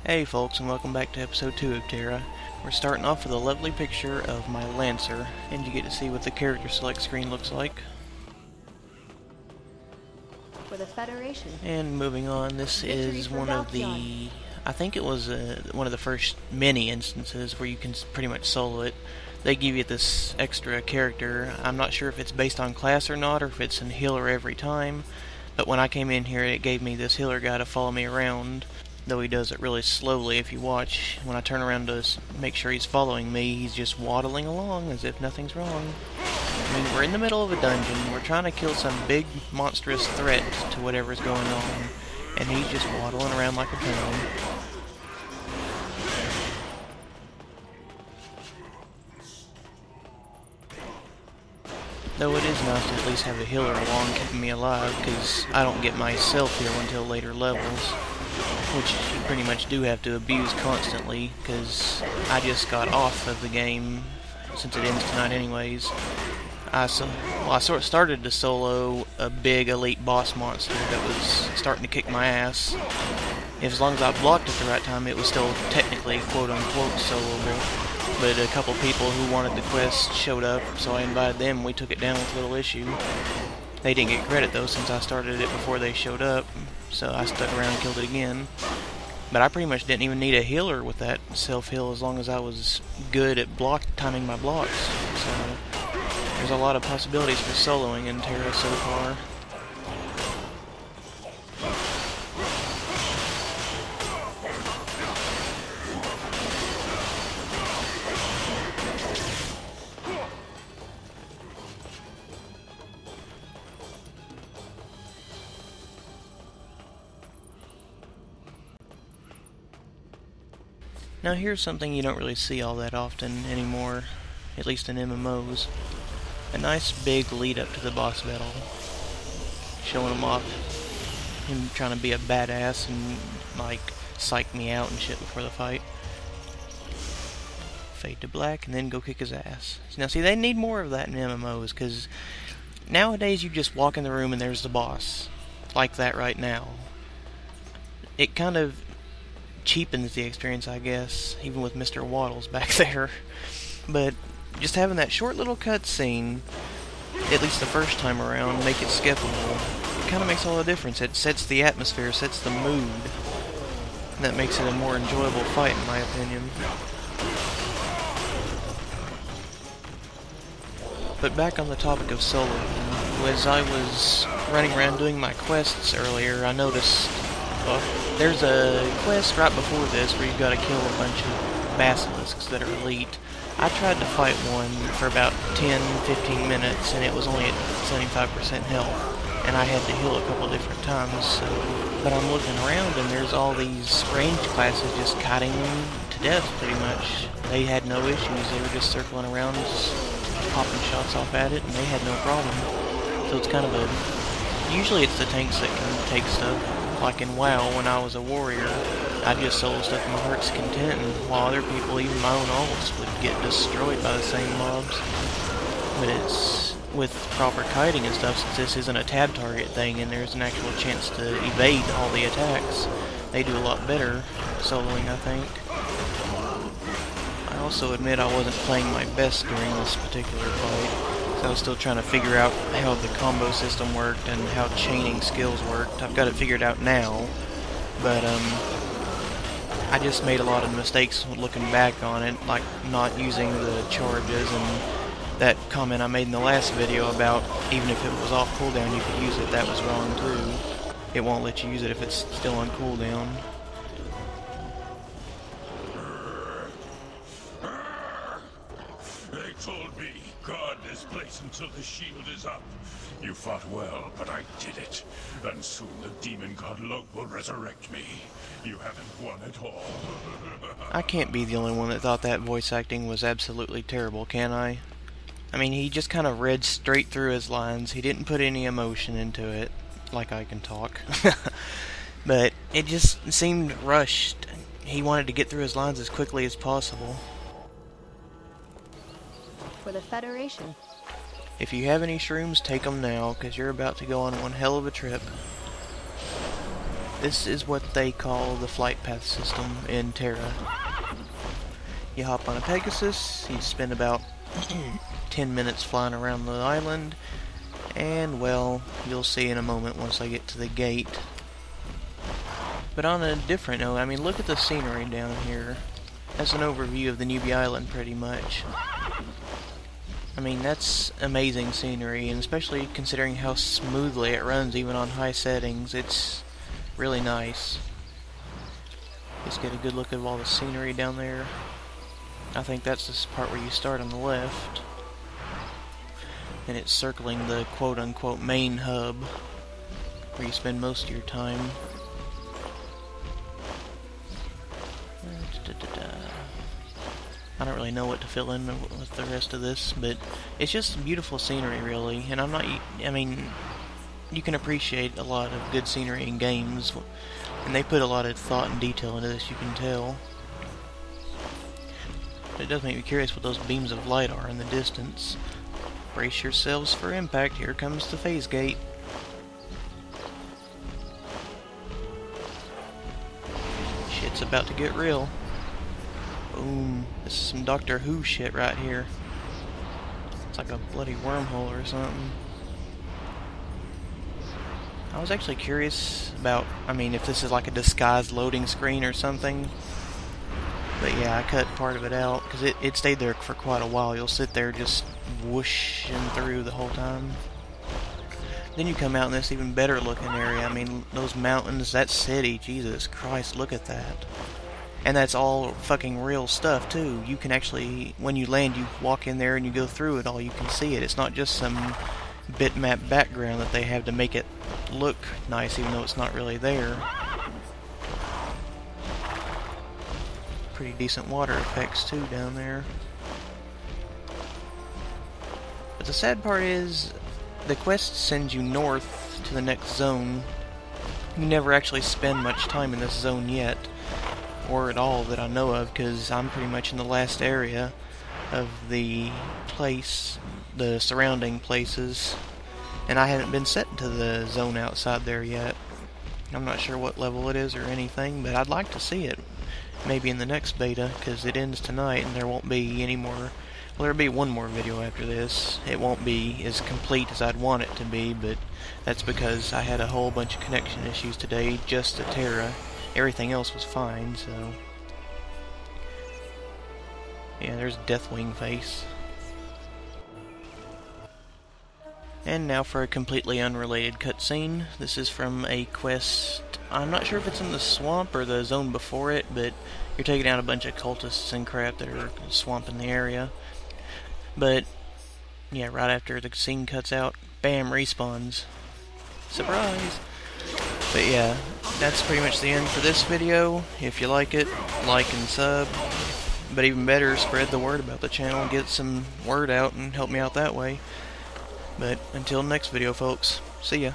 Hey folks, and welcome back to episode 2 of TERA. We're starting off with a lovely picture of my Lancer, and you get to see what the character select screen looks like. For the Federation. And moving on, this is one of the... I think it was one of the first many instances where you can pretty much solo it. They give you this extra character. I'm not sure if it's based on class or not, or if it's a healer every time. But when I came in here, it gave me this healer guy to follow me around. Though he does it really slowly if you watch. When I turn around to make sure he's following me, he's just waddling along as if nothing's wrong. I mean, we're in the middle of a dungeon, we're trying to kill some big, monstrous threat to whatever's going on, and he's just waddling around like a clown. Though it is nice to at least have a healer along keeping me alive, because I don't get my self-heal until later levels. Which you pretty much do have to abuse constantly, because I just got off of the game, since it ends tonight anyways. I sort of started to solo a big elite boss monster that was starting to kick my ass. As long as I blocked at the right time, it was still technically quote-unquote soloable. But a couple people who wanted the quest showed up, so I invited them and we took it down with little issue. They didn't get credit though, since I started it before they showed up. So I stuck around and killed it again. But I pretty much didn't even need a healer with that self-heal as long as I was good at timing my blocks. So there's a lot of possibilities for soloing in TERA so far. Now here's something you don't really see all that often anymore, at least in MMOs. A nice big lead up to the boss battle. Showing him off, him trying to be a badass and like psych me out and shit before the fight. Fade to black and then go kick his ass. Now see, they need more of that in MMOs, because nowadays you just walk in the room and there's the boss. Like that right now. It kind of cheapens the experience, I guess, even with Mr. Waddles back there. But just having that short little cutscene, at least the first time around, make it skippable. It kind of makes all the difference. It sets the atmosphere, sets the mood. And that makes it a more enjoyable fight, in my opinion. But back on the topic of soloing, as I was running around doing my quests earlier, I noticed there's a quest right before this where you've got to kill a bunch of basilisks that are elite. I tried to fight one for about 10-15 minutes and it was only at 75% health, and I had to heal a couple different times. But I'm looking around and there's all these ranged classes just kiting them to death pretty much. They had no issues, they were just circling around, just popping shots off at it, and they had no problem. So it's kind of a... Usually it's the tanks that can take stuff. Like in WoW, when I was a warrior, I just solo stuff to my heart's content, and while other people, even my own alts, would get destroyed by the same mobs. But it's with proper kiting and stuff, since this isn't a tab target thing and there's an actual chance to evade all the attacks, they do a lot better soloing, I think. I also admit I wasn't playing my best during this particular fight. I was still trying to figure out how the combo system worked and how chaining skills worked. I've got it figured out now, but I just made a lot of mistakes looking back on it, like not using the charges, and that comment I made in the last video about even if it was off cooldown you could use it, that was wrong too. It won't let you use it if it's still on cooldown. They told me, guard this place until the shield is up. You fought well, but I did it. And soon the demon god Loke will resurrect me. You haven't won at all. I can't be the only one that thought that voice acting was absolutely terrible, can I? I mean, he just kind of read straight through his lines. He didn't put any emotion into it, like I can talk. But it just seemed rushed. He wanted to get through his lines as quickly as possible. For the Federation. If you have any shrooms, take them now, because you're about to go on one hell of a trip. This is what they call the flight path system in TERA. You hop on a Pegasus, you spend about 10 minutes flying around the island, and well, you'll see in a moment once I get to the gate. But on a different note, I mean, look at the scenery down here. That's an overview of the newbie island, pretty much. I mean, that's amazing scenery, and especially considering how smoothly it runs even on high settings, it's really nice. Just get a good look at all the scenery down there. I think that's this part where you start on the left, and it's circling the quote-unquote main hub, where you spend most of your time. I don't really know what to fill in with the rest of this, but it's just beautiful scenery, really. And I mean, you can appreciate a lot of good scenery in games, and they put a lot of thought and detail into this, you can tell. But it does make me curious what those beams of light are in the distance. Brace yourselves for impact, here comes the phase gate. Shit's about to get real. Boom. This is some Doctor Who shit right here. It's like a bloody wormhole or something. I was actually curious about, I mean, if this is like a disguised loading screen or something. But yeah, I cut part of it out, because it stayed there for quite a while. You'll sit there just whooshing through the whole time. Then you come out in this even better looking area. I mean, those mountains, that city, Jesus Christ, look at that. And that's all fucking real stuff, too. You can actually, when you land, you walk in there and you go through it all. You can see it. It's not just some bitmap background that they have to make it look nice, even though it's not really there. Pretty decent water effects, too, down there. But the sad part is, the quest sends you north to the next zone. You never actually spend much time in this zone yet. Or at all that I know of, because I'm pretty much in the last area of the place, the surrounding places, and I haven't been set into the zone outside there yet. I'm not sure what level it is or anything, but I'd like to see it, maybe in the next beta, because it ends tonight and there won't be any more. Well, there'll be one more video after this. It won't be as complete as I'd want it to be, but that's because I had a whole bunch of connection issues today just to TERA. Everything else was fine, so... Yeah, there's Deathwing face. And now for a completely unrelated cutscene. This is from a quest... I'm not sure if it's in the swamp or the zone before it, but you're taking out a bunch of cultists and crap that are swamping the area. But, yeah, right after the scene cuts out, bam, respawns. Surprise! But yeah, that's pretty much the end for this video. If you like it, like and sub. But even better, spread the word about the channel, get some word out and help me out that way. But until next video, folks, see ya.